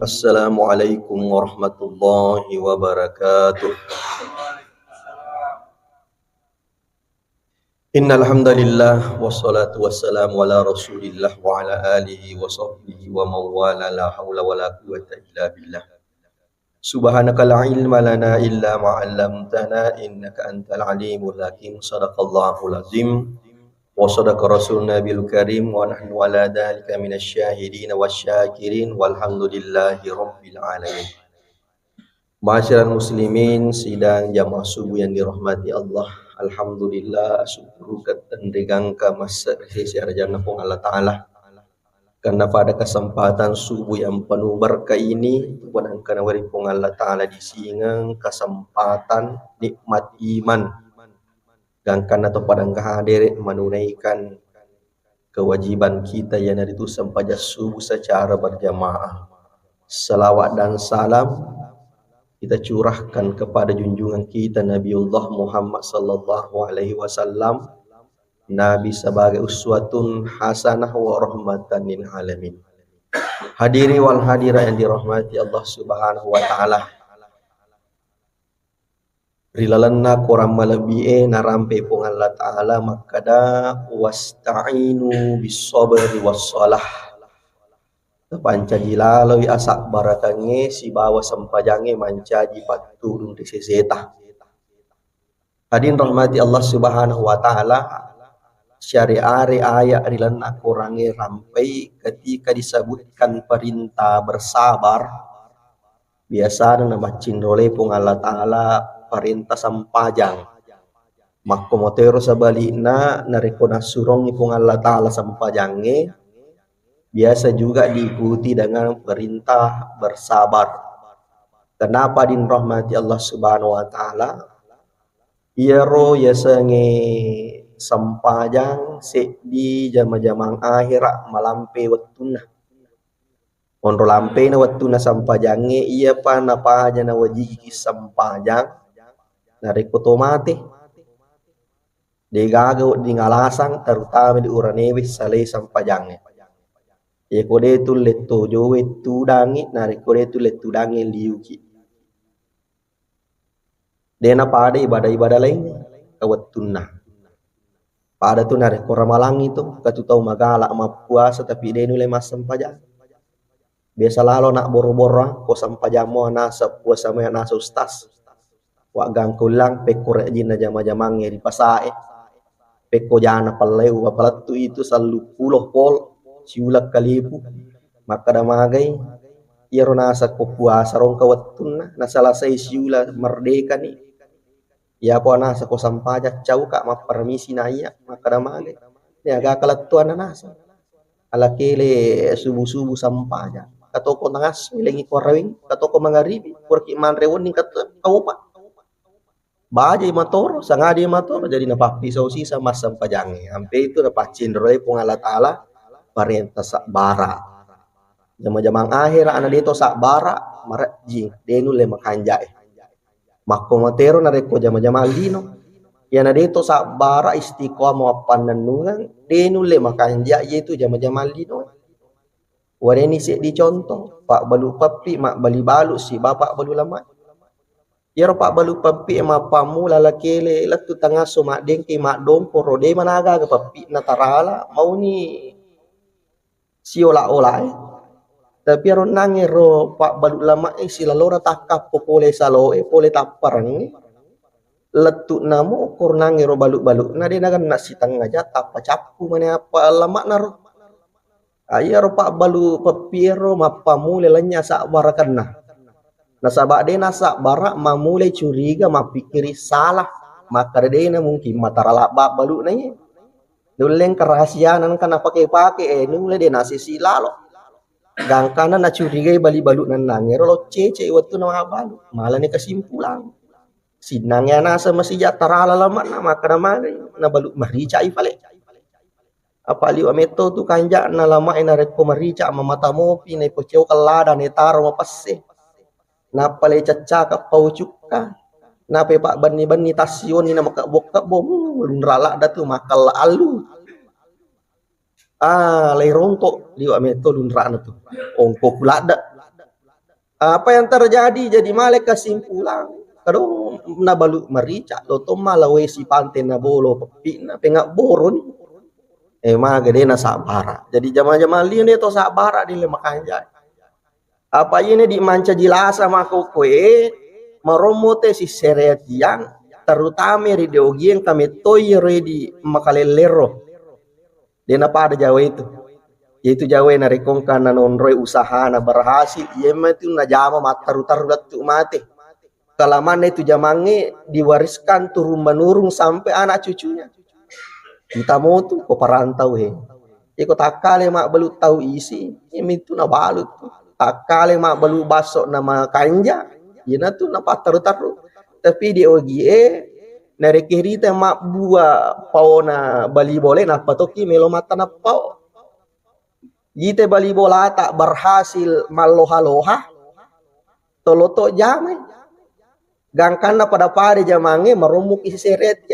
Assalamualaikum warahmatullahi wabarakatuh. Innal hamdalillah wassalatu wassalamu ala Rasulillah wa ala alihi wa sahbihi wa mawala la haula wala quwwata illa billah. Subhanaka la ilma lana illa ma 'allamtana innaka antal alimul hakim. Shadaqallahul azim wa sadaqa rasuluna bil karim wa nahnu ala dzalika minasy syahidin wasyakirin walhamdulillahi rabbil alamin. Ma'asyiral muslimin, sidang jamaah subuh yang dirahmati Allah. Alhamdulillah, syukur ketendegang ka masa sesiarjana pun Allah Ta'ala. Karena pada kesempatan subuh yang penuh berkah ini, bukan karena wari pun Allah Ta'ala disingang kesempatan nikmat iman. Dan karena tu pada hadir menunaikan kewajiban kita yang hari itu sampai subuh secara berjamaah. Salawat dan salam kita curahkan kepada junjungan kita Nabiullah Muhammad sallallahu alaihi wasallam, Nabi sebagai uswatun hasanah wa rahmatan lil alamin. Hadiri wal hadira yang dirahmati Allah Subhanahu wa taala. Rilalanna kurang melebihi narampe pun Allah taala makada wasta'inu bis sabri was salah. Pancaji lalu asak barakange si bawa sempajange mancaji patulung di seseta. Hadin rahmati Allah Subhanahu wa taala, syariat ayat rilan akurange rampai ketika disebutkan perintah bersabar. Biasa nama cindole pun Allah taala perintah sampajang. Makomotero sabalina narekona surongi pun Allah taala sampajange. Biasa juga diikuti dengan perintah bersabar. Kenapa din rahmati Allah Subhanahu wa taala? Iero yasange sampajang di jama-jamang akhirat malampe waktuna. Onro lampe na waktuna sampajange iya pa napa aja na wajiki sampajang nareko tomate. Degago di ngalasang terutama di uranewe sale sampajangnya. Ya kode tu leto jowe tu dangi nari kode tu letu dangi liuki. Dena pada ibadah lain kawat tunna. Pada tu nari koramalang itu katu tahu magala ama puasa tapi denu le mas sampaja. Biasa lalu nak boro-boro ko sampaja mo nasa puasa mo nasa ustas. Wa gang kulang pekor jina jama-jamang di pasae. Peko jana paleu apalatu itu selalu puluh pol. Siulak kalipu maka damagai iero nasa ko puasa rong kawatun na salasay siula merdeka ni ya po nasa ko sampaja cau ka mapermisi na iya maka damagai ya gakalatuan na nasa alakele subuh-subuh sampaja katoko nangas milengi korawing katoko mangaribi kurki manrewon ning kaupa bajai motor sangadi motor jadi napapi sausi sama sampajange ampe itu dapat cindroi pung Allah taala perintah sak bara. Jama-jamang akhir anak dito sak bara marak jing denu le makanjai. Makomotero nareko jama-jamang lino. Ya na dito sak bara istiqomah panenungan denu le makanjai yaitu jama-jamang lino. Wareni sik dicontoh pak balu papi mak bali balu si bapak balu lama. Ya pak balu papi mak pamu lalakele latu tangah so mak dengki mak dompo rode managa ke papi natarala mau ni si ola-ola tapi ron nangero pak balut lama sila lora takap popole salo pole taparang letu namo kor nangero balut-balut na dina kan nasi tangga jata apa capu mana apa lama naro ayaro pak balu papiero mapa mule lenya sak barakanna nasabak dena sak barak mamule curiga mapikiri salah maka dena mungkin matarala bak balut nanya duleng kerahasiaan kan pakai nule de nasi silalo gang kanan na curigai bali balut nan nangero lo cece waktu na balu malah ni kesimpulan sinangnya nasa masih jatara lama na maka na balut marica ifale apa liwa meto tu kanja na lama ina reko marica mamata mopi na ipoceo kalada ne taro mapasse na pale caca ka paucuka na pe pak bani tasyon ni na makabok bom lunrala datu makal alu lay rontok liwa meto lunrana tu ongko kulada Apa yang terjadi jadi malek kesimpulan kadang na balu marica lo to malawe si pante na bolo pepi na pengak boron maga de na sabara jadi jama-jama liun to sabara di lemak anjay apa ini di manca jilasa mako kue maromote si seret yang terutama di deogi yang kami toy di makalelero dena pada jawa itu yaitu jawa na rekongkan na nonroy usaha na berhasil yema itu na jama mataru-taru latu mate kalaman itu jamange diwariskan turun menurun sampai anak cucunya kita mau tuh ko parantau he iko takale mak belut tahu isi yema itu na balut takale mak belut basok nama kanja yena tuh na pataru-taru tapi di ogie na rekirita mak buah pau na bali boleh na patoki melo mata na pau jite bali bola tak berhasil maloha-loha toloto jame gangkana pada pade jamange marumuk isi seret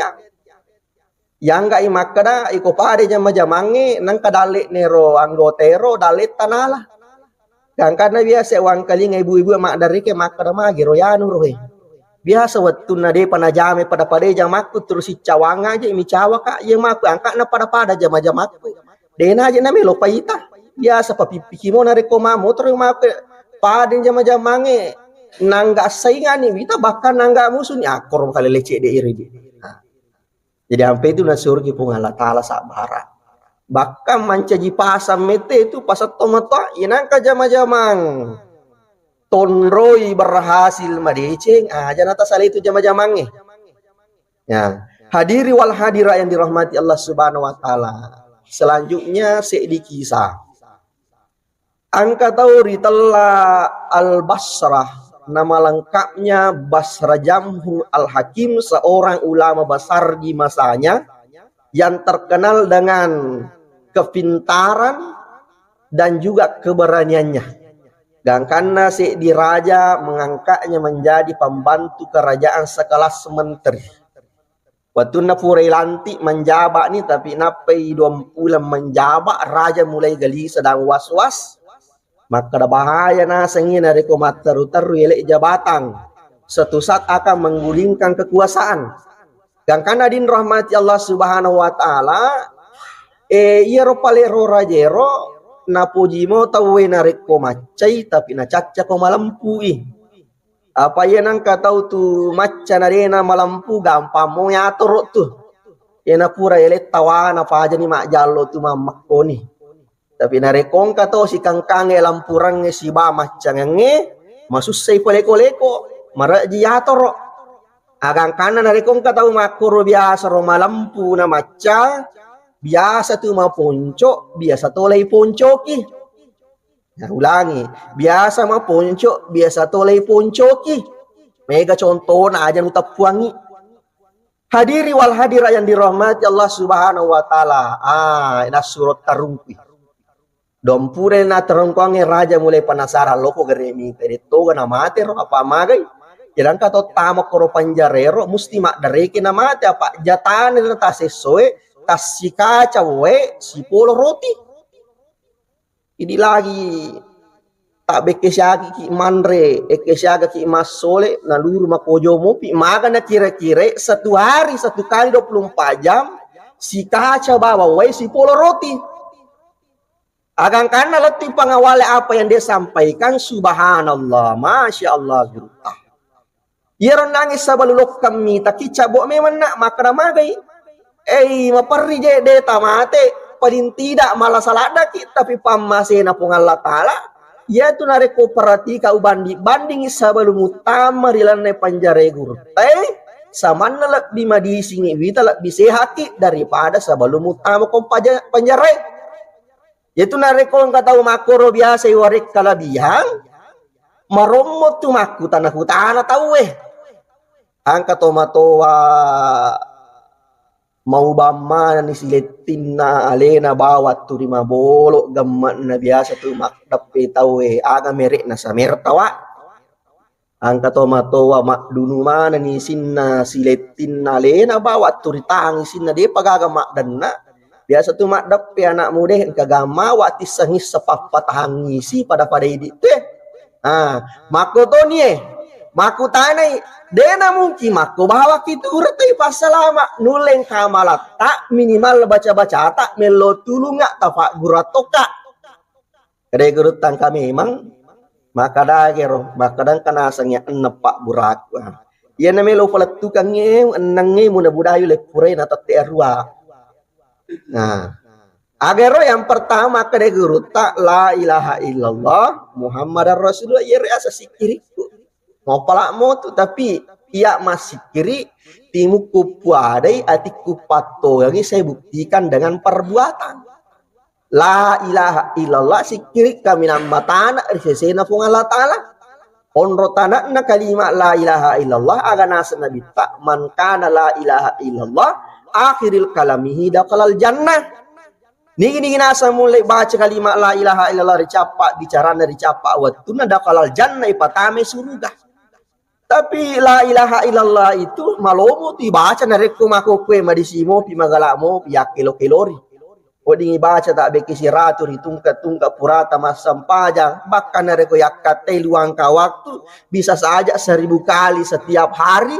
yang gak imakada iko pade jamange nang kadalik nero anggotero dalit tanala gangkana biasa wang kaling ibu-ibu mak dari ke makada magi royanu rohe biasa waktu nade panajame pada pade jamakku terus si cawanga aja imi cawa kak yang maku angkat na pada jama-jamaku dena aja name lo paita biasa papipiki mo na rekoma motor yung mga padin jama-jamange nangga saingan ni wita bahkan nangga musuh ni akor kali lecek de iri jadi sampai itu nasurgi pungala tala sabara bahkan mancaji pasam mete itu pasat tomato inangka jama-jamang tonroi berhasil madeceng aja nata sala itu jama-jamange ya hadiri wal hadira yang dirahmati Allah Subhanahu wa taala selanjutnya sedikisah angka tauri telah al-Basrah nama lengkapnya Basra Jamhu al-Hakim seorang ulama besar di masanya yang terkenal dengan kepintaran dan juga keberaniannya dan karena si diraja mengangkatnya menjadi pembantu kerajaan sekelas menteri waktu na purai lantik menjabat nih tapi napai 20 menjabat raja mulai gali sedang was-was maka ada bahaya na sengin dari komat taru-taru elek jabatan suatu saat akan menggulingkan kekuasaan dan karena din rahmati Allah Subhanahu wa taala iero palero rajero na pujimo tawe na rekomacai tapi na caca ko malampui apa ya nang katau tu maca na dena malampu gampang mo ya torok tu na pura elek tawana pa aja ni mak jallo tu mamakoni tapi narekong kato si kangkange lampurang si ba macangenge masusay paleko-leko maraji yatoro agang kana narekong kato makuro biasa ro malampu na maca biasa tu maponco biasa tolay poncoki nah ulangi biasa maponco biasa tolay poncoki mega contoh na aja utapuangi hadiri wal hadira yang dirahmati Allah Subhanahu wa taala ina surat tarungki dompure na terongkonge raja mulai penasaran loko geremi perito na mate ro apa magai jalan kato tamak koro panjarero musti mak dareke na mate apa jatane na tas sesuai tas si kaca we si polo roti ini lagi tak bekesyagi ki mandre ekesyaga ki masole na luru makojo mopi maga na kira-kira satu hari satu kali 24 jam si kaca bawa we si polo roti agang karena letih pengawali apa yang dia sampaikan subhanallah masya Allah gerutah ia nangis sabalulok kami tak kicabok memang nak makna magai maparri je de tamate paling tidak malah salada kita tapi pamasena pung Allah taala ya tu nare koperati kau banding sabalum utama rilane panjare gurtai samana lebih madisingi wita lebih sehaki daripada sabalum utama kau panjare yaitu narekong kataw makuro biasa iwarik kalabihan maromot tumaku tanah tanah tahu ang katomatowa mau bama ni siletin na alena bawat turima bolo gamat na biasa tu makdape tahu aga merek na sa mertawa ang katomatowa makdunu mana ni sinna siletin na alena bawat turitang sinna de pagagamak dan na biasa tu mak dape anak muda kagama waktu sengis sepapatahangisi pada hidup Mako to ni mako tanai dena mungkin mako bawa kita urtai pasalama nuleng kamala tak minimal baca-baca tak melo tulunga tapak guratoka kade gurutan kami memang maka dagero maka dan kanasangnya enepak burak ia na melo palat tukang enange muna budayu le pure na taterua agero yang pertama kade guru tak la ilaha illallah Muhammadar Rasulullah ia rasa sikiriku mau palak mau tu tapi ia masih kiri timu kupuadai atiku pato yang saya buktikan dengan perbuatan la ilaha illallah sikiri kami nama tanah risesena pun Allah Ta'ala onro tanah na kalimat la ilaha illallah agana nabi tak man kana la ilaha illallah akhiril kalamihi dakalal jannah. Niki nasa mulai baca kalimat la ilaha illallah dicapak bicara dicapak waktu nada kalal jannah ipatame surga. Tapi la ilaha illallah itu malomo dibaca nareko mako kue madisimo pi magalamo pi yakelo kelori. Odingi baca tak beki siratur hitungka purata masam pajang bahkan nareko yakate luangka waktu bisa saja 1000 kali setiap hari.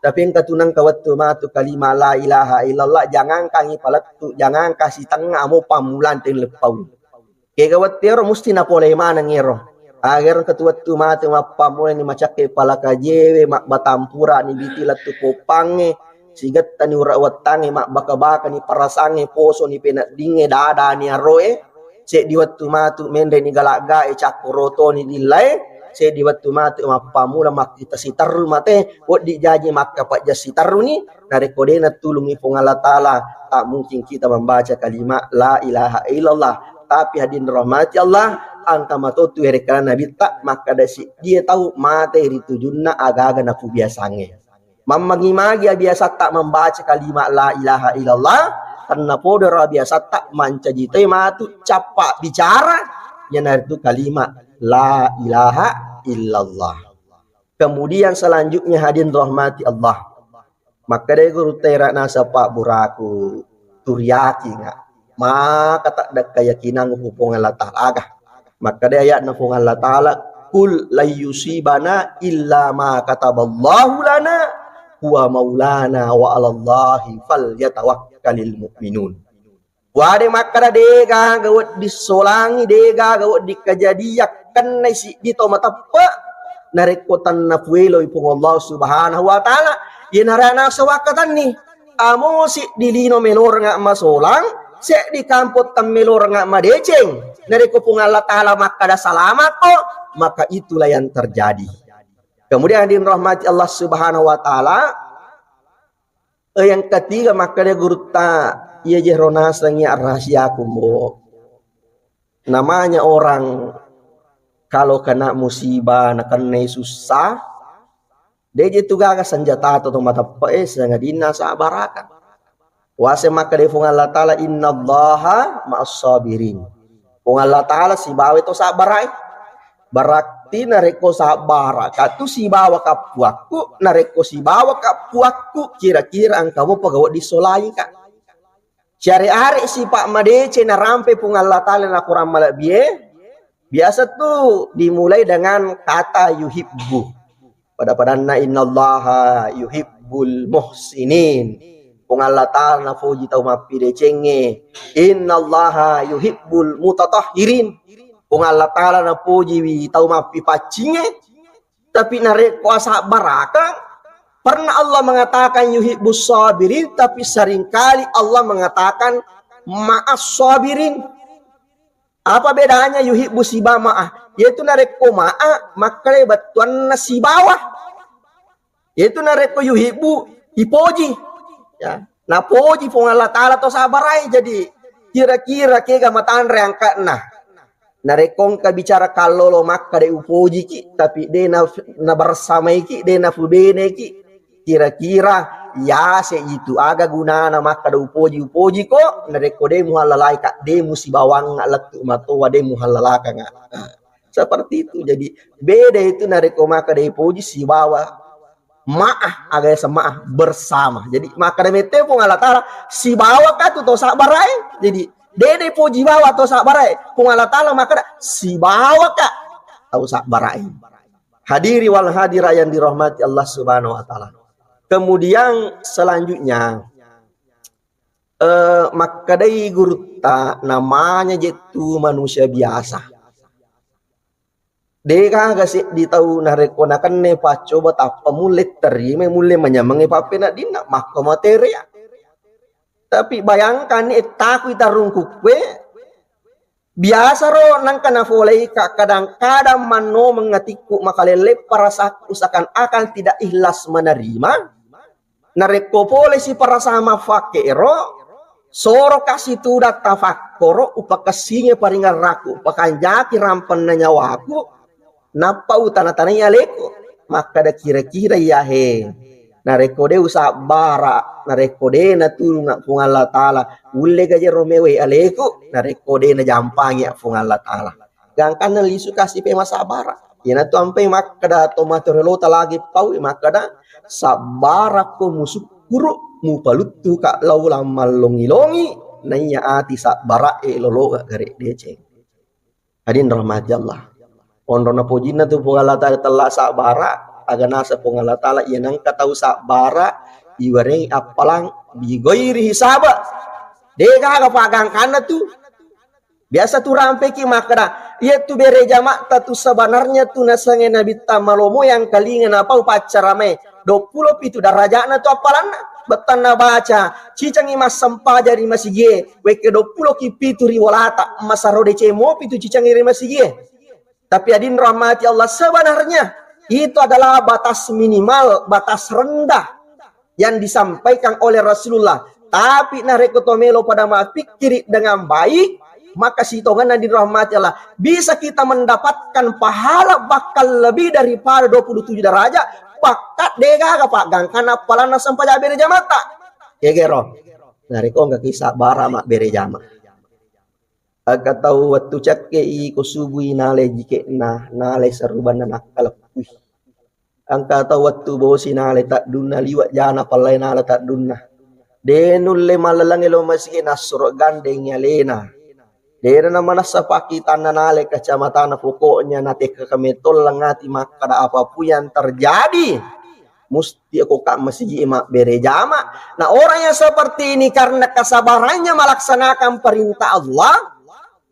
Tapi yang ketunang kawatu matu kalimat la ilaha illallah jangan kangi palatu jangan kasih tengah mau pamulan ten lepau. Ke kawatero mesti na pole mana ngero. Agar ketua tu matu mapamulan ni macake pala kajewe mak batampura ni bitilat tu kopange sigat tani urawatange mak baka-baka ni parasange poso ni penak dinge dada ni aroe. Cek di waktu matu mende ni galak-gae cakoroto ni dilai. Saya di waktu mati mapamula mak kita sitaru mate wot dijaji mak kapak jas sitaru ni dari kodena tulungi pung Allah Ta'ala tak mungkin kita membaca kalimat la ilaha illallah tapi hadirin rahmati Allah angka matotu hereka nabi tak maka dasi dia tahu mate ritujunna aga-aga naku biasange mamagi-magi biasa tak membaca kalimat la ilaha illallah karena podora biasa tak mancajite matu capak bicara yang itu kalimat la ilaha illallah. Kemudian selanjutnya hadirin rahmati Allah. Maka dia guru terak nasa pak buraku turiaki ngak. Maka tak ada keyakinan hubungan Allah Ta'ala. Maka dia ayat nafung Allah Ta'ala. Kul la yusibana illa ma kataballahu lana huwa maulana wa alallahi fal yatawakkalil mu'minun. Wade makara dega gawat disolangi dega gawat dikajadiak kan nasi di tomata pa narekotan na puelo ipung Allah Subhanahu wa Ta'ala yenarana sawakatan ni amo si dilino melor nga masolang si di kampot tam melor nga madeceng nareko pung Allah Ta'ala makada salamat ko maka itulah yang terjadi. Kemudian hadirin rahmati Allah Subhanahu wa Ta'ala yang ketiga makada gurta ia jerona sengnya rahasia kumbo. Namanya orang kalau kena musibah, nak kena susah, dia jitu gaga senjata atau mata pes yang dina sabarakan. Wase maka dia fung Allah Ta'ala innallaha ma'as sabirin. Fung Allah Ta'ala si bawa itu sabarai. Barakti nareko sabara. Katu si bawa kapuaku, nareko si bawa kapuaku. Kira-kira angkamu pegawai disolai kak. Syari-ari si Pak Madece na rampe pung Allah Ta'ala na kurang malabie. Biasa tuh dimulai dengan kata yuhibbu. Pada-pada innallaha yuhibbul muhsinin. Pung Allah Ta'ala na fuji tau mapi decenge. Innallaha yuhibbul mutatahhirin. Pung Allah Ta'ala na puji tau mapi pacinge. Tapi narek kuasa baraka. Pernah Allah mengatakan yuhibbus sabirin, tapi seringkali Allah mengatakan ma'as sabirin. Apa bedanya yuhibbus siba ma'ah? Yaitu nareko ma'ah, maka batuan nasi bawah. Yaitu nareko yuhibbu, ipoji. Ya. Nah poji pun Allah Ta'ala to sabarai. Jadi kira-kira kega mataan reangkat nah. Narekong ka bicara kalau lo maka de upoji ki, tapi de na bersama ki, de na fubene ki. Kira-kira ya se itu aga guna na maka da upoji ko nareko de muhalalai kak de musibawang letu matowa de muhalalaka nga. Seperti itu. Jadi beda itu nareko maka de upoji si bawa maah aga semaah bersama. Jadi maka de mete pun Allah Ta'ala si bawa ka tu to sabarai. Jadi dede poji bawa to sabarai pun Allah Ta'ala maka si bawa ka tahu sak barai. Hadiri wal hadira yang dirahmati Allah Subhanahu wa taala. Kemudian selanjutnya makadai gurta namanya jitu manusia biasa. Deka kasi di tahu narekonakan ne paco betapa mulit terima mulai menyamangi pape nak dina maka materi. Tapi bayangkan taku itarung kukwe biasa ro nang kana folai kadang-kadang mano mengatiku makalele parasa usakan akan tidak ikhlas menerima nareko pole si parasama fakero soro kasih tudat tafakkoro upakasinya paringan raku pakanjaki rampan na nyawaku napa utana-tananya leko maka da kira-kira ya he nareko de usa bara nareko de na tulunga pung Allah taala ulle gaje romewe aleko nareko de na jampangi pung Allah taala gangkan na lisu kasih pe masabara yana tu ampe maka da tomatorelo lagi pau maka da sabara ko musukuru mu palutu ka laulam malongi-longi nanya ati sabara lolo gare dece hadin rahmat Allah ondona pojina tu pung Allah taala telah sabara agana sa pung Allah taala yanang katau sabara iwareng apalang bigoiri hisaba deka ka pagang kana tu biasa tu rampe ki makna ia tu bere jama tu sebenarnya tu nasange nabi tamalomo yang kalingan apa upacara me 20 pitu darajana tu apalan betan na baca cicang imas sempa dari masige weke 20 ki pitu riwalata masaro decemo pitu cicang iri masige. Tapi adin rahmati Allah sebenarnya itu adalah batas minimal, batas rendah yang disampaikan oleh Rasulullah. Tapi narekotomelo pada pikir dengan baik, maka sitongan adin rahmati Allah bisa kita mendapatkan pahala bakal lebih daripada 27 derajat. Pakat dega pak gangkan apalana sampai bere jamata. Ya gero. Nareko enggak kisah bara mak bere jama. Aga tahu waktu cakke ko subui nale jike nale seruban nakal kuih. Angka tahu waktu bosi nale tak dunna liwat jana palai nale tak dunna. Denul le malalang elo masih nasro gandeng lena. Dera nama nasa pakitan nale kecamatan pokoknya nate ke kemetol langati maka ada apapun yang terjadi. Musti aku kak masih emak bere jama. Nah orang yang seperti ini karena kesabarannya melaksanakan perintah Allah.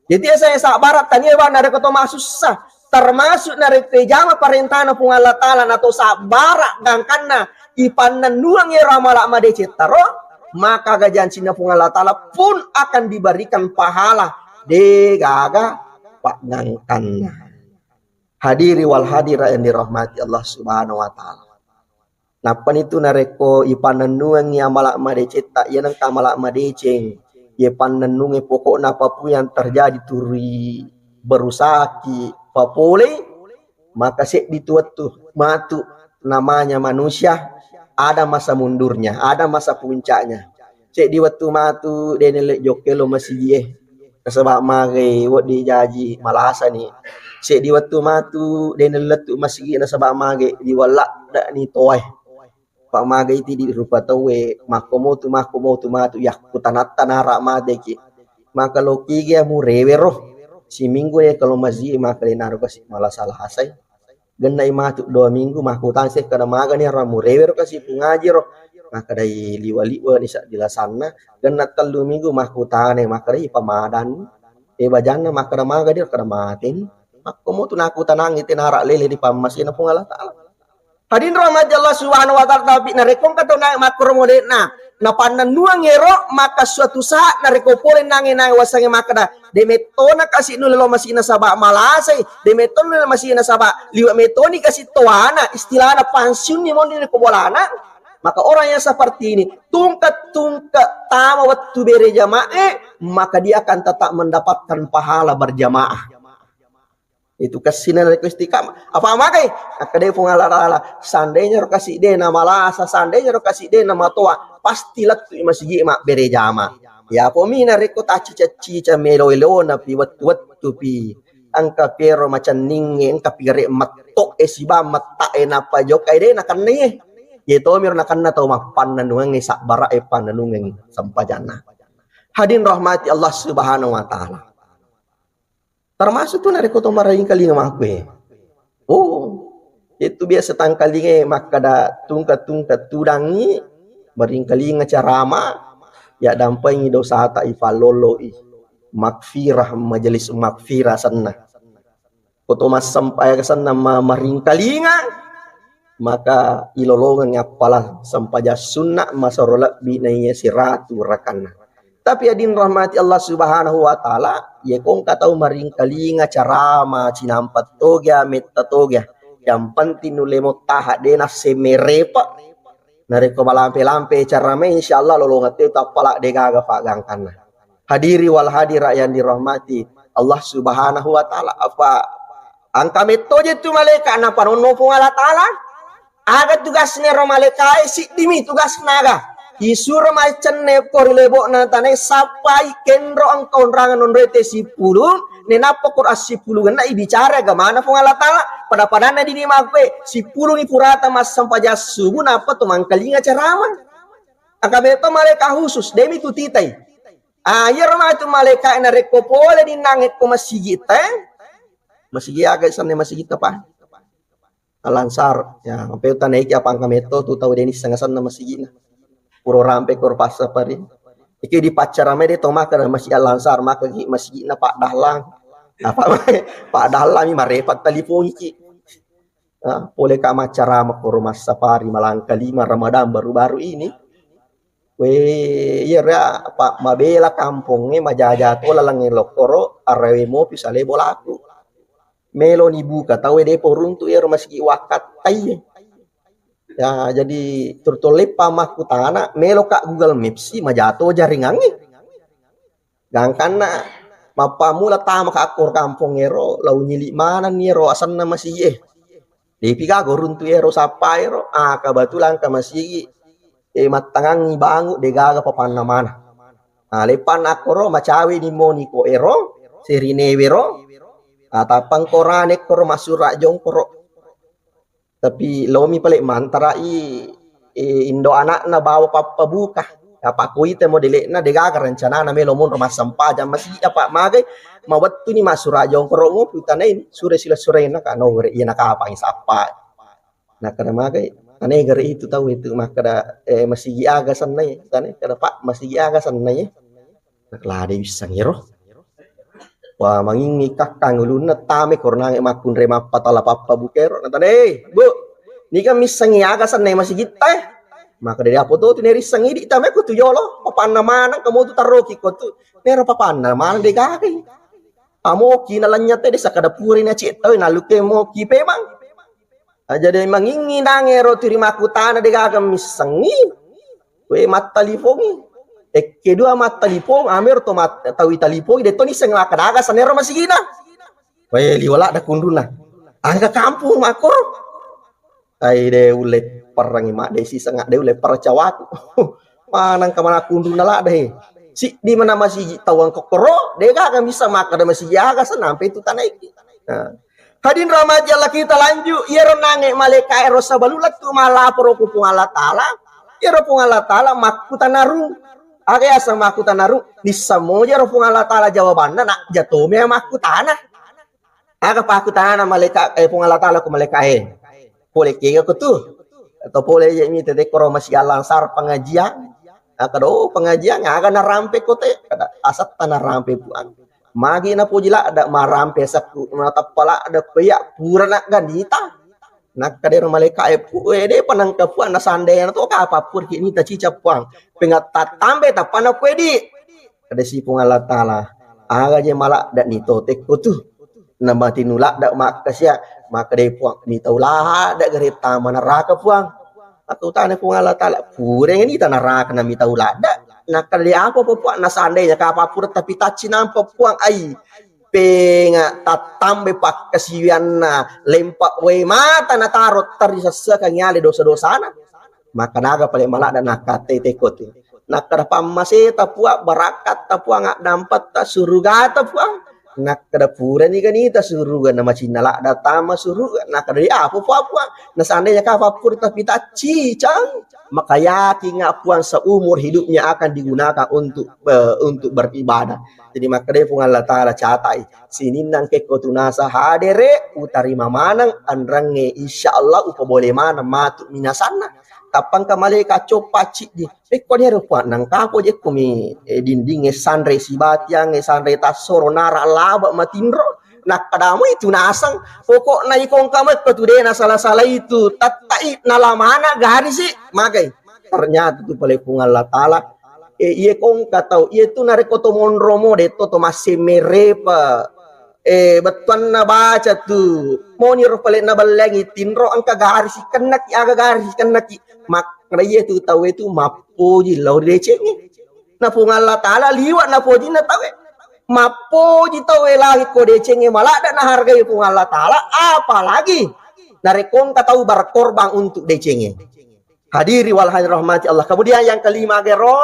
Jadi saya sabarat tanya bang ada ketoma susah termasuk dari pejama perintah pung Allah taala atau sabarat gangkana ipanan nuang ya ramala madece taro maka gajan cina pung Allah taala pun akan diberikan pahala de gaga pak gangkana. Hadiri wal hadira yang dirahmati Allah Subhanahu wa taala. Napan itu nareko ipanan nuang ya malak madece tak ya nang kamalak madeceng. Ye panenunge pokoknya apapun yang terjadi turi berusaki papole maka sek dituat tuh matu namanya manusia ada masa mundurnya ada masa puncaknya sek di waktu matu denelek jokelo masih ye kesebab mage wot dijaji malasa ni sek di waktu matu denelek tu masih ye sebab mage diwalak dak ni toy Pak maga iti di rupa tawe makomo tu matu ya kutanata nara madeki maka loki ge mu rewero si minggu ya kalau masih maka lenar kasi malah salah asai genai matu 2 minggu makutan se kada maga ni ramu rewero kasi pungaji ro maka dai liwa-liwa ni sak dilasana genat 3 minggu makutane maka dai pamadan bajana maka da maga dia kada maten makomo tu nakutanang iti nara lele di pamasina pung Allah taala. Hadin rahmat Allah Subhanahu wa taala tapi narekong kato na makro mode na panan nuang ngero maka suatu saat nareko pole nange wasange makada demetona kasih nulelo masih nasaba malasay demetona nulelo masih nasaba liwa metoni kasih toana istilahna pensiun ni mon ni ko bolana maka orang yang seperti ini tungkat tama waktu bere jamaah maka dia akan tetap mendapatkan pahala berjamaah. Itu kasinan dari istiqamah apa makai akade pung ala sandenya ro kasih de nama lasa sandenya ro kasih de nama toa pasti latu masih mak bere jama ya pomina reko ta cica melo na pi wat pi angka pero macan ninge angka pire matok esiba mata enapa jokai de nakan ne ye to mir nakan na to mapan nanung sak bara epan nanung sampajana. Hadin rahmati Allah Subhanahu wa taala. Termasuk tuh nareko to marahin kali ngama aku Oh, itu biasa tangkalinge maka da tungkat tudangi maringkalinga carama ya dampai dosa ta ifalolo i makfirah majelis makfirah sana koto mas sampai ke sana maringkalinga maka ilolongan ngapala sampaja sunnah masarola binainya siratu rakana. Tapi adin rahmati Allah Subhanahu wa taala ye kong katau maringkalinga carama cinampat togya metta togya yang penting nulemo taha dena semerepa nareko malampe-lampe carama insyaallah lolongat teu tapala degaga pagangkana. Hadiri wal hadira yang dirahmati Allah Subhanahu wa taala apa angka metoje tu malaikat na panono pung Allah taala aga tugasnya ro malaikat si dimi tugas naga isur macen ne korlebo na tanai sapai kenro ang kaunrangan nonrete si pulu nenapo kor as si pulu gana ibicara gamana pung Allah taala pada padana di magpe si pulu ni purata mas sampaja subu napa to mangkalinga carama angka meto malaikat khusus demi tu titai ayer ma tu malaikat na rekopole di nangit ko masigita masigi aga samne masigita pa alansar ya sampai tanai ki apa angka meto tu tahu denis sangasan na masigina puro rampe kor pasa pari iki di pacarame de toma kana masih alansar maka masih na pak dahlang apa pak dahlang mi marepat telepon iki boleh ka macara makor mas safari malangka 5 Ramadan baru-baru ini we ya pak mabela kampungnya majaja to lalang lokoro arewe mo pisale bolaku melo ni buka tahu de poruntu ya masih wakat tai ya jadi turtole pamaku tanah melo kak Google Maps si majato jaringangi gangkana mapamu la tama ka akor kampung ero lau nyili mana ero asan na masih depi ka goruntu ero sapa ero kabatulan ka masih matangang bangu de gaga papanna mana lepan akoro macawe ni moni ko ero sirine wero tapang korane kor masura jong koro tapi lomi palik mantara indo anak na bawa papa buka apa kuite modele na degaga rencana na melo mon rumah sampah jam masih apa magai mawat tu ni masura jong koro putane sure sila sure na ka no iya na ka apa sapa na kada magai tane gari itu tahu itu maka masih aga sanna tane kada pak masih aga sanna ya naklade bisa ngiro wah mangingi kakang ulun na tame kornang makun rema patala papa bukero na tane bu ni kan misangi aga sanna masih kita maka dari apa tuh neri sangi di tame ko tu yolo papanna mana kamu tu taroki ko tu nero papanna mana de gaki amo ki na lanya te desa kada puri na cito na luke mo ki pemang jadi mangingi nangero terima kutana de gaga misangi we matalifongi kedua matalipong amer to tawi talipong de to ni seng lakadaga sanero masigina we liwala da kunduna angka kampung makor ai de ule perang mak de si sengak de ule percawat manang kamana kunduna la de si di mana masih tawang kokoro de gaga bisa maka da masih jaga sampai itu tanai hadin rahmat Allah kita lanjut ya renange malaikat rosa balulat tu malah pro kupung Allah taala ya ro Allah taala makutanaru aga asa makutanaru nisamoja ro Allah taala jawabanna nak jatuh me makutana aga pakutana malaikat pung Allah taala ku malaikat boleh kega ko tu atau boleh ya mi tete koro masih alansar pengajian akado pengajian aga na rampe ko te kada asat tanah rampe puan magi na pujila ada marampe saku matapala ada peyak purana ganita nak kadero malaikat de panang kapuan na sande na to ka papur ki ni ta cica puang pengat tambe ta pana pedi kada si pung Allah taala aga je mala dak ni to te ko tu nama tinula dak mak kasya maka de puang ni taula dak gere ta manaraka puang aku tane pung Allah taala pure ni ta naraka na mi taula dak nak kali apa puang na sande ya ka papur tapi ta cinampa puang ai penga tatambe pak kasiwian na lempak we mata na tarot tarisasa kanyale dosa-dosana maka naga pale malak dan nakate tekot nakara pamase tapua barakat tapua ngak dampat ta surga tapua nak kada pura ni ganita surugan na macina la datama surugan nak kada apa apa na seandainya ka papur tapi tak cicang maka yakin puan seumur hidupnya akan digunakan untuk beribadah. Jadi maka dia pun Allah Ta'ala catai sininang ke kotunasa hadere utarima manang andrange insyaallah upa boleh mana matuk minasana tapang kamale kaco pacik di ko dia rupa nang kapo je kumi dinding sandre sibatiang sandre tasoro nara laba matindro nak kadamu itu nasang pokok na ikong kamat patude na salah-salah itu tatai nalamana garis sih magai ternyata tu pale kung Allah Ta'ala iye kong katau iye tu narekoto monromo de toto masih merepa betuan na baca tu monir pale na balengi tinro angka garis kenaki aga garis kenaki makna iye tu tahu itu mapoji lau decengi na kung Allah Ta'ala liwat na poji na tahu mapoji tahu lagi ko decengi malada na harga kung Allah Ta'ala apalagi narekong katau berkorban untuk decengi. Hadiri wal hadir rahmati Allah. Kemudian yang kelima gero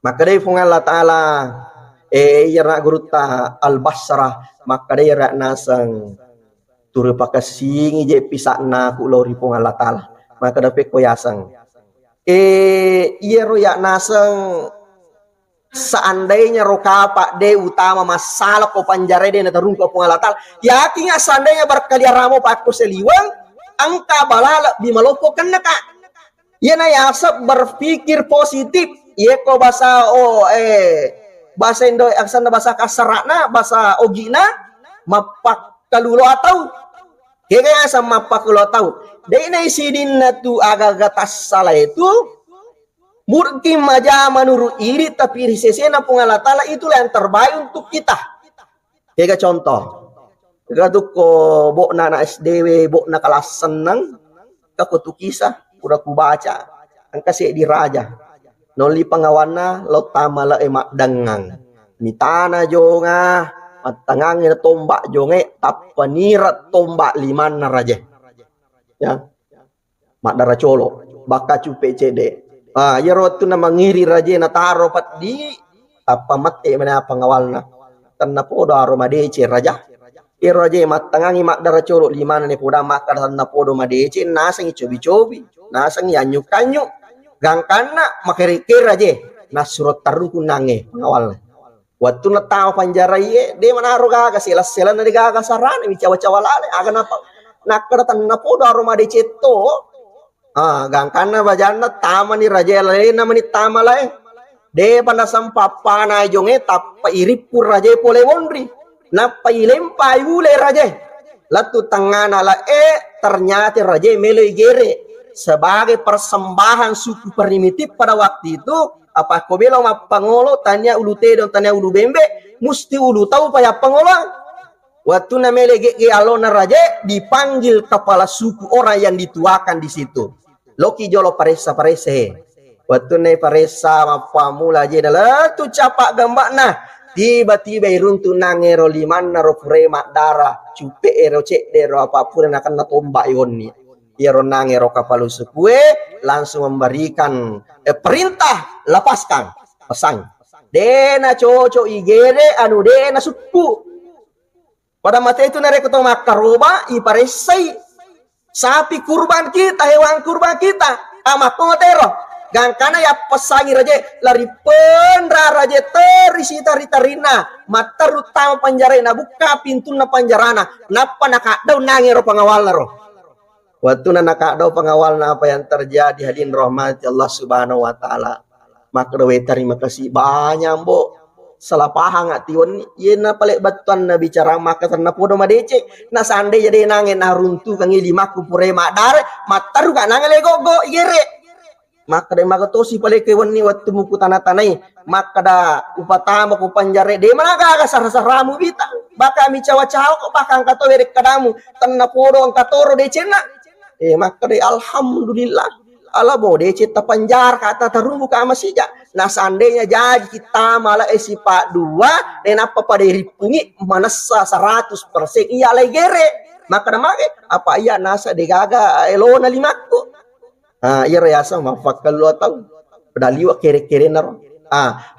maka dia pun Allah Ta'ala ira guruta al-basrah maka dia rak nasang turu pakasingi je pisakna ku lori pun Allah Ta'ala maka dapat koyasang iro yak nasang seandainya rokapak de utama masalah ko panjare de na tarung ko pun Allah Ta'ala yakin seandainya berkali ramo pakku seliwang angka balala bimalopo kan naka yana yasab berpikir positif ye ko bahasa bahasa Indo aksana bahasa kasarana bahasa ogina mapak kalulo atau kaya sa mapak kalulo atau dai na isidin na tu aga-aga salah itu murki maja manuru iri tapi risesena Allah Ta'ala itulah yang terbaik untuk kita kaya contoh Gadu ko bok na SDW bok na kelas senang kakutu kisah udah ku baca ang kasi di raja noli pangawana lo tama la emak dangang mitana jonga matangang na tombak jonge tapanirat tombak liman na raja ya mak dara colo baka cupe cede yero tu na mangiri raja na taro pat di apa mate mana pangawalna tanna podo aroma dece raja iro je matangangi mak dara colo limana ne poda makar tanna podo madece nasang cobi-cobi nasang yanyu kanyu gangkana makere-kere je nasrot taru kunange pengawal waktu na tao panjara ye de manaro gaga sela-sela na gaga sarane mi cawa-cawalale agan apa nakar tanna podo aroma dece to gangkana bajana tamani raja lain namani tamalai de pandasam papana jonge tappa iripur raja pole wondri napa ilempai ule raja latu tangana la ternyata raja meloi gere sebagai persembahan suku primitif pada waktu itu apa ko belo mapangolo tanya ulu tedon tanya ulu bembe musti ulu tahu paya pangolo waktu na melege ge alona raja dipanggil kepala suku orang yang dituakan di situ loki jolo paresa waktu ne paresa mapamula je dala tu capak gambak nah tiba-tiba iruntu nangero liman naro purema darah cupe ero cek dero apapun yang akan natombak yoni iro nangero kapalu sekue langsung memberikan perintah lepaskan pasang dena coco igere anu dena suku pada mata itu nare ketemu makaroba iparesai sapi kurban kita hewan kurban kita amat pengotero gangkana ya pesangi raja lari pendra raja terisi tarina mata rutama panjarena buka pintu na panjarana napa nakadau nangero pengawal naro waktu nakadau pengawal na apa yang terjadi hadirin rahmati Allah Subhanahu wa Ta'ala maka terima kasih banyak bo salah paham ngak tion yena palek batuan na bicara maka terna podo madece na sande jadi nangen na runtu kangi lima kupure madar mata ruka nangele gogo igere maka de magatosi pale ke wani waktu muku tanah-tanai maka da upatama ku panjare de mana ga sarasaramu bita baka mi cawa-cawa ko bakang kato werek kadamu tanna podo ang katoro de cena maka de alhamdulillah ala bo de cita panjar kata tarumbu ka masija nah seandainya jadi kita malah sipak dua dan apa pada ripungi manasa 100% iya legere maka namake apa iya nasa de gaga elona limakku iya rasa mafakal lo tahu pedaliwa kere-kere naro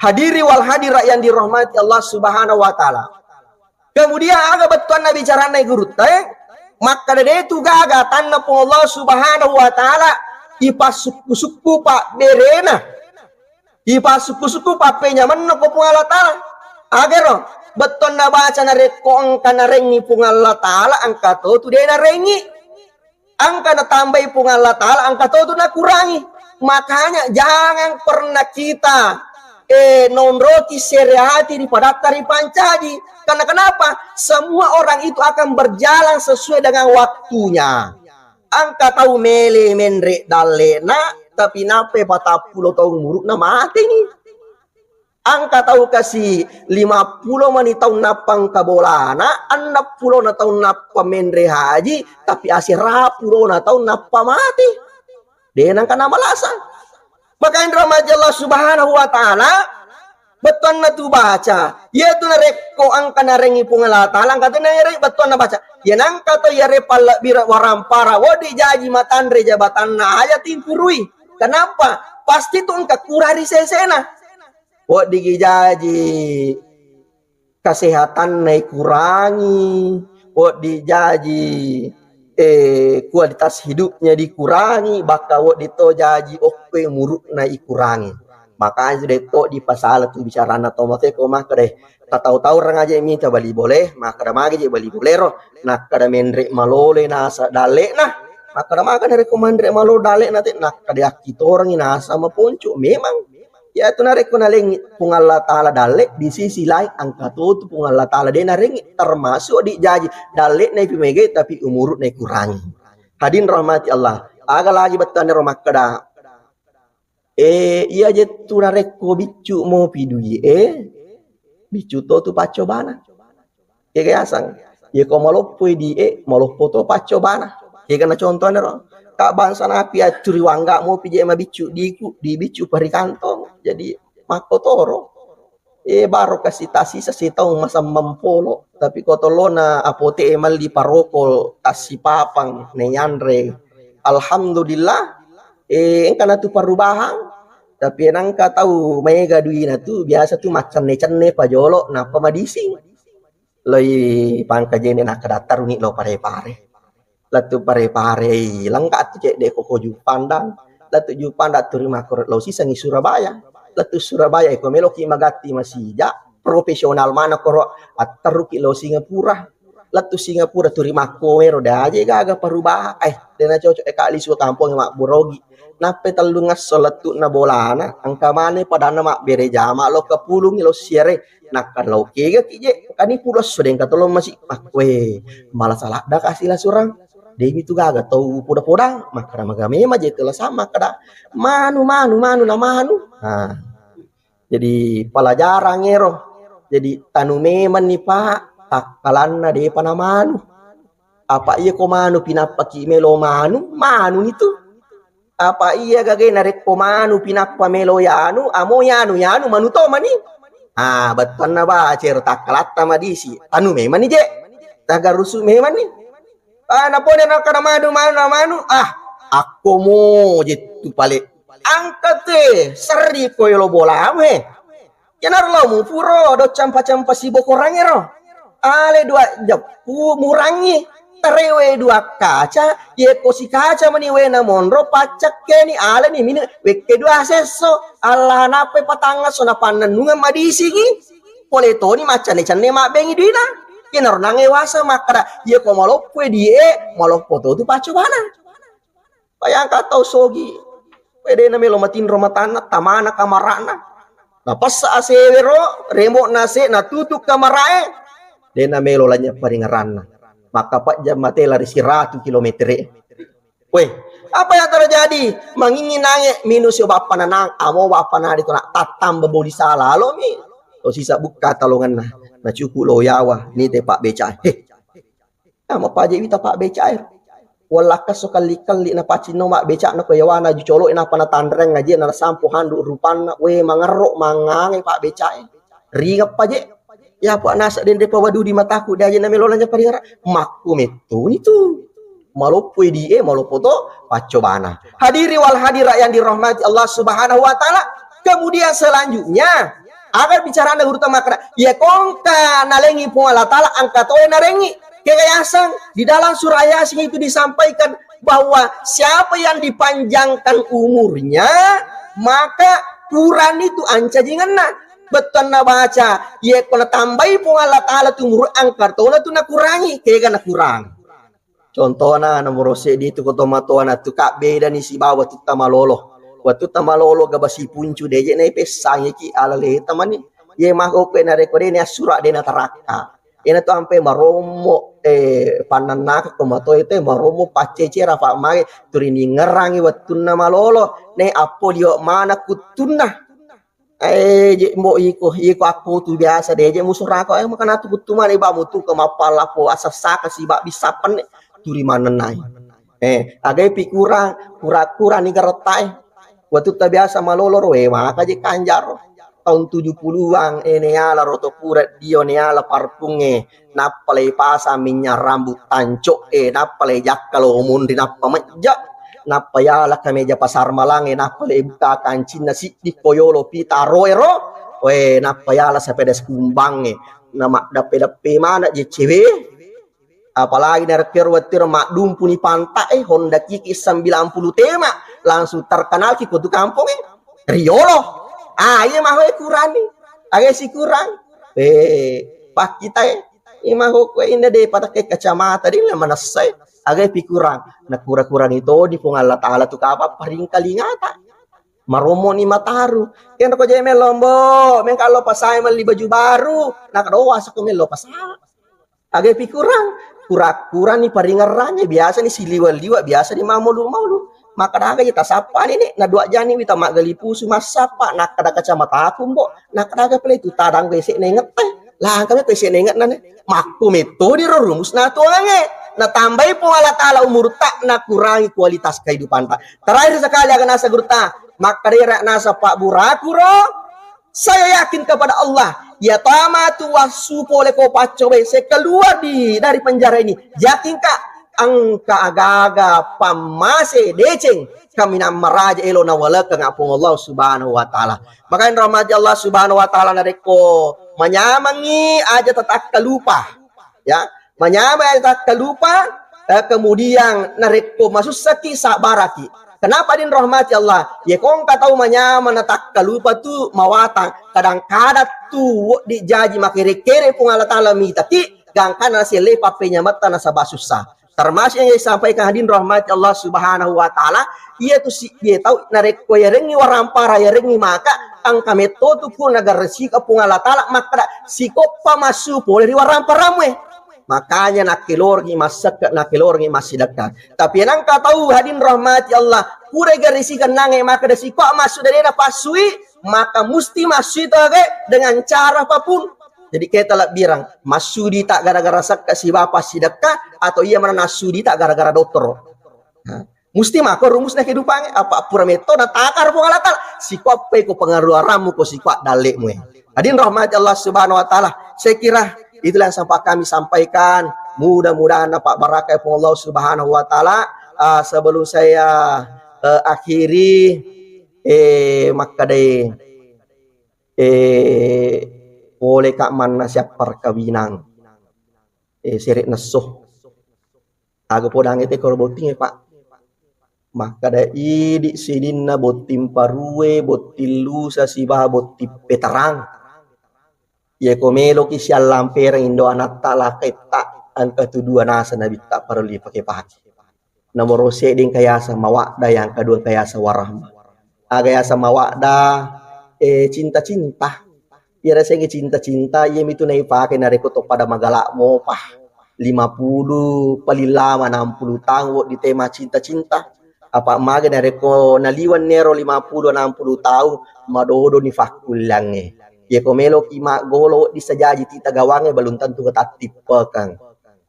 Hadiri wal hadirat yang dirahmati Allah Subhanahu wa taala. Kemudian aga betuan Nabi carana guru maka dari itu gaga tanna pun Allah Subhanahu wa taala ipasuku-suku pak derena ipasuku-suku pak penyaman ko pun Allah taala agero beton na baca na reko angka na rengi pun Allah taala angka to tu dena rengi angka na tambahi pun Allah taala angka to tu na kurangi. Makanya jangan pernah kita non roti serehati di padatari pancadi. Karena kenapa? Semua orang itu akan berjalan sesuai dengan waktunya. Angka tahu mele menre dalena tapi nape patapulo tahu muruk na mati nih. Angka tahu kasih 50 menit tahun napang kabolana, 60 na tahun napa menre haji tapi asih rapulo na tahun napa mati. Denang kana malasan. Maka rahmat Allah Subhanahu wa taala beton na tu baca. Ya tu na reko angka na rengi pungala taala angka tu na rek beton na baca. Ya nangka to ya repal bira warampara wodi jaji matandre jabatan na ayatin purui. Kenapa? Pasti tu angka kurari sesena. Wodi gijaji kesehatan naik kurangi. Wodi jaji kualitas hidupnya dikurangi, bakal dito jaji oke muruk na ikurangi. Makanya sudah to di pasal tu bicara na to mate ko mah kade tahu-tahu orang aja minta bali boleh, maka ada magi je bali boleh ro. Nak kada menrek malole nasa dalek nah. Maka ada makan dari komandre malo dalek nanti nak kada kita orang nasa maponco memang ya tu narek ko naleng pung Allah taala dalek di sisi lain angka tu pung Allah taala de nareng termasuk di jaji dalek na pimege tapi umurut na kurangi. Hadin rahmati Allah. Aga lagi betan ro makada. Iya je tu narek ko bicu mo pidui bicu to tu paco bana. Kaya asang. Ye ko malopoi di malopo to paco bana. Kaya na contohnya ro. Kak bangsa napi curi wangga mau pije ma bicu di bicu pari kantong jadi makotoro baru kasih tasi sasitong masa mempolo tapi kotolona apote emal di parokol kasih papang nenyandre alhamdulillah engkana tu perubahan tapi nangka tahu mega duina tu biasa tu macan cenne pajolo na pamadising loi pangkajene nak datar uni lo pare-pare latu pare-pare langka tu cek de koko jupandang latu jupanda terima korek lo sisa ngi Surabaya latu Surabaya ko meloki magati masija profesional mana koro ataruki lo Singapura latu Singapura terima komero daje gaga perubahan dena cocok kali su kampung mak burogi nape talungas solatu na bolana angka mane padana mak bere jama lo kepulung lo siere nak kalau kega kije kani pulos sudeng katolo masih makwe malah salah dah kasih lah surang Dewi tu gaga tau podang maka magame mah jetelah sama kada manu na manu. Jadi pelajaran ngero. Jadi tanu meman ni Pak takalanna de panamanu. Apa iya ko manu pinapaki melo manu itu. Apa iya gage narek ko manu pinapa melo yanu amo yanu manu to mani. Betul na ba cer takalat madisi. Tanu meman ni je. Taga rusu meman ni. Napone na kada manu aku mo jitu pale angkate seri ko yo bola me yanar lo mu puro do campa si bokorangero ale dua japu murangi terewe dua kaca ye kosi kaca mani we na monro pacak keni ale ni mini we kedua seso Allah nape patanga sona panenungan madisi gi pole toni macane cane mak bengi dina kinar nange wasa makara ye ko malopwe die maloppo to tu pacu bana bayang katau sogi pede na melo matin romatana tamana kamarana na passa asewero remo nase na tutuk kamarae de na melo lanya paringaranna maka pak jam mate lari 100 kilometer apa yang terjadi mangingin nange minus yo bapa nanang amo bapa na dito na tatam bebodi sala lo mi o sisa buka talongan na cukup lo yawa ni te pak becai ama paje wita pak becai wala kaso kali na pacino mak becak na ko yawana ju colo ina pana tandreng ngaji na sampo handu rupan we mangerok mangange pak becai ringap paje ya pak nasa den depa wadu di mataku dia na melolanya parira makku metu itu malopoi die malopo to pacobana hadiri wal hadirat yang dirahmati Allah Subhanahu wa taala Kemudian selanjutnya agar bicara anda hurta makna ya kongka nalengi pun Allah Ta'ala angkatoy narengi keyayasan di dalam surah Yasin itu disampaikan bahwa siapa yang dipanjangkan umurnya maka Quran itu ancajinganna betul na baca ya kalau tambahi pun Allah Ta'ala tu umur angkatoy tu na kurangi kaya na kurang contohnya nomor di itu kotomatoana tu kak beda ni si bawa tu tamalolo waktu tamalolo gabasi puncu deje na ipesang ki alale tamani ye mako pe na rekode ni asura de na taraka ina to ampe maromo pananaka komato itu maromo pacece rafa mage turini ngerangi waktu na malolo ne apolio mana kutunna je mo iko aku tu biasa deje musuh rako makana tu kutuma ne ba mutu kemapala po asasaka si ba bisa pen turi mana nai agai pikurang kura-kura ni garetai waktu tak biasa malolo roe maka je kanjar tahun 70-an ini ala roto kuret dio ne ala parpunge napale pasa minyak rambut tancok napale jakalo mundi napa meja napa yala kameja pasar malange napale buka kancin nasi di koyolo pita roero napa yala sepeda kumbange nama dape mana je cewe apalagi nerker watir mak dumpuni pantai Honda Kiki 90 tema langsung terkenal ki kudu kampung Riolo iya mah kurang nih agak si kurang pak kita mah ini deh pada ke kacamata di mana saya agak kurang nah kurang itu di pung Allah Ta'ala tuh apa paling kali ngata maromo ni mataru kan ko jeme lombo men kalau pasai meli baju baru nak doa sakumelo pasai agak kurang nih paringarannya biasa nih si liwa biasa di maulu maka daga kita sapa ini na dua jani kita mak galipu sumasapa nak kada kacamata aku mbok nak daga pele tu tadang besek nenget lah kami besek nenget nane makku meto di rumus na tuange na tambahi po Allah Ta'ala umur tak na kurangi kualitas kehidupan tak terakhir sekali akan nasa gurta maka dira nasa Pak Burakuro saya yakin kepada Allah ya tamatu wasu pole ko pacobe saya keluar dari penjara ini yakin kak angka agaga pamase deceng kami nama raja elo na wala kangapung Allah Subhanahu wa Ta'ala maka rahmat Allah Subhanahu wa Ta'ala nareko menyamangi aja tetap kelupa ya menyamai aja tak kelupa kemudian nareko masuk saki sabaraki kenapa din rahmat Allah ya kong tahu menyaman tak kelupa tu mawata kadang-kadang tu dijaji makere-kere pung Allah Ta'ala mitati gangkan nasi lepa penyamatan nasa basusah termasuk yang disampaikan hadin rahmat Allah Subhanahu wa Ta'ala ia tu si dia tahu nareko ya rengi warampara ya rengi maka angka metodu pun agar resika pun Allah Ta'ala maka sikopa masu boleh di warampara mwe makanya nakilorgi masak nakilorgi masih dekat tapi yang kau tahu hadin rahmat Allah pura garisikan nange maka desiko masuk dari pasui maka mesti masuk itu dengan cara apapun. Jadi kita lah bilang masudi tak gara-gara sakit si bapak si dekat atau ia mana nasudi tak gara-gara dokter. Nah, mesti maka rumusnya kehidupan apa pura metode takar pengalaman si kope ko pengaruh ramu ko si kuat dalekmu. Hadin rahmat Allah Subhanahu wa Ta'ala. Saya kira itulah yang sampai kami sampaikan. Mudah-mudahan dapat barakah Allah Subhanahu wa Ta'ala. Sebelum saya akhiri maka deh boleh kak mana siap perkawinan sirik nesuh aku podang itu kalau boting pak maka ada idi sidinna botim parue botilu sasibah boti petarang ya komelo kisial lamper indo anak tak kita angka tu dua nasa nabi tak perlu pakai pakai nomor seding kaya sama wakda yang kedua kaya sawarahma agaya sama wakda cinta-cinta ya rasanya cinta-cinta ya itu naik pakai nareko to pada magalak mo pah 50 paling lama 60 tahun di tema cinta-cinta apa maga nareko naliwan nero 50 60 tahun madodo ni fakulange ya komelo kima golo disajaji tita gawange balun tentu ketatip kang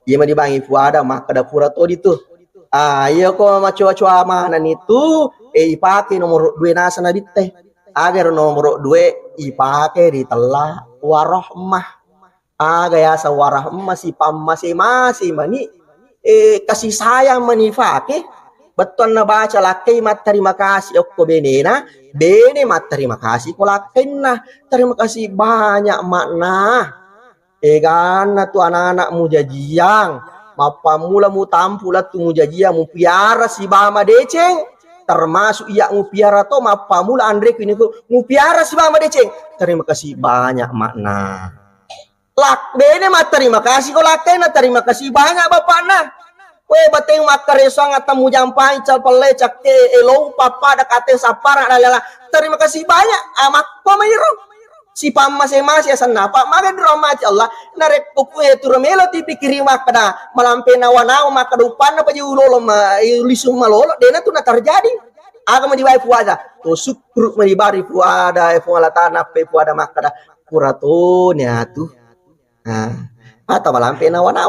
ya mah dibangi fuada maka dapura to itu ya ko maco-maco amanan itu ipake nomor 2 nasa nabi teh agar nomor 2 ipake di telah warahmah agaya sa warahmah si pam masih mani kasih sayang manifake betul na baca lakai mat terima kasih okko benena, bene mat terima kasih ko lakai na terima kasih banyak makna. Egana tu anak-anak mujajiang, mapamula mu tampula tu mujajia mu piara si bama deceng, termasuk iya mu piara to mapamula Andre kini ku mu piara si bama deceng. Terima kasih banyak makna. Lak bene mat terima kasih ko lakai na terima kasih banyak bapak na. Kue bateng makare sangat temu jampai cal pelecak ke elong papa dak ate sapara adalah terima kasih banyak amak pamairo. Si pam masing-masing asan napa maka dirahmati Allah narek kue turmelo tipikiri makada malampe nawana maka dupan apa ulolo ma lisung malolo dena tu na terjadi aga madiwai puada to syukur madibari puada fuala tanah pe puada makada kuratonya tu atau malampe nawana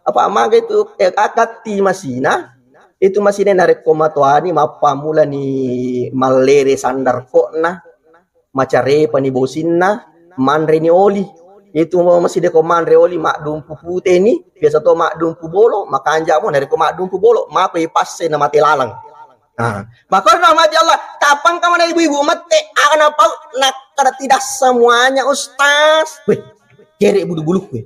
apa maga itu akati masina itu masina narek komatuani mapamula ni malere sandar kok na macare pani bosinna manre ni oli itu masih de ko manre oli mak dumpu putih ni biasa to mak dumpu bolo makanja mo dari ko mak dumpu bolo ma pe passe na mati lalang maka rahmat Allah tapang ka mana ibu-ibu mate akan apa nak kada tidak semuanya ustaz weh kere bulu-bulu we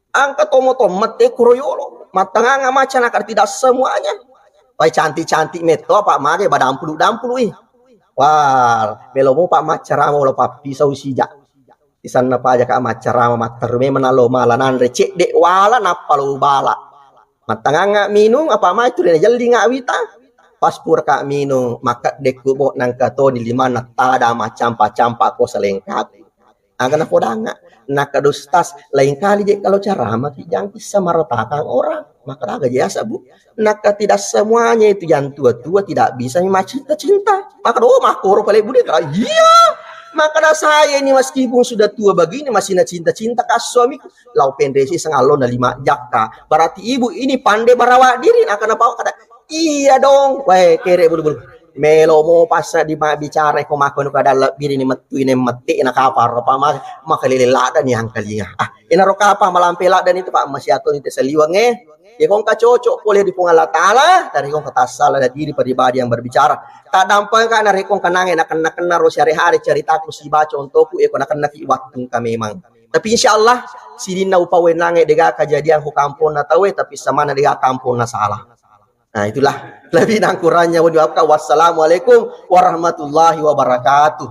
angka tomoto mate kuroyolo matanga maca nak tidak semuanya pai cantik-cantik meto apa mage badampulu-dampulu wah, belomo pak macarama lo pak pisau sijak. Di sana pa aja ka macarama materme menalo malanan recek dek wala napalo bala. Matanganga minum apa ma itu dena jaldi ngawita. Pas pur ka minum maka dek kubo nang kato di lima tada macampa-campa ko selengkap. Agana podanga nak kadustas lain kali je kalau carama ti jang bisa marotakan orang. Maka agak biasa bu. Nak tidak semuanya itu yang tua-tua tidak bisa cinta-cinta. Maka doa makoro paling bude kalau iya. Maka saya ini meskipun sudah tua begini masih na cinta-cinta kas suamiku. Lau pendesi sengalon na 5 jakka. Berarti ibu ini pandai barawak diri. Akan apa kata? Iya dong. Wah kere bulu-bulu. Melo mo pasa di bicara ko makon kada biri ni metu ini meti na kapar apa maka lelada ni angkalinya. Inaro kapa malampela dan itu Pak masyato itu seliwange. Ya kong kacocok boleh di Allah Ta'ala dari kong ketasal ada diri pribadi yang berbicara tak dampang kan dari kong kenangin akan ros hari-hari ceritaku si baca untukku kong akan nafi waktu kami memang tapi insyaallah sidina upawe nange dega kejadian ku kampung na tawe tapi samana dega kampung na salah. Nah itulah lebih dan kurangnya wassalamualaikum warahmatullahi wabarakatuh.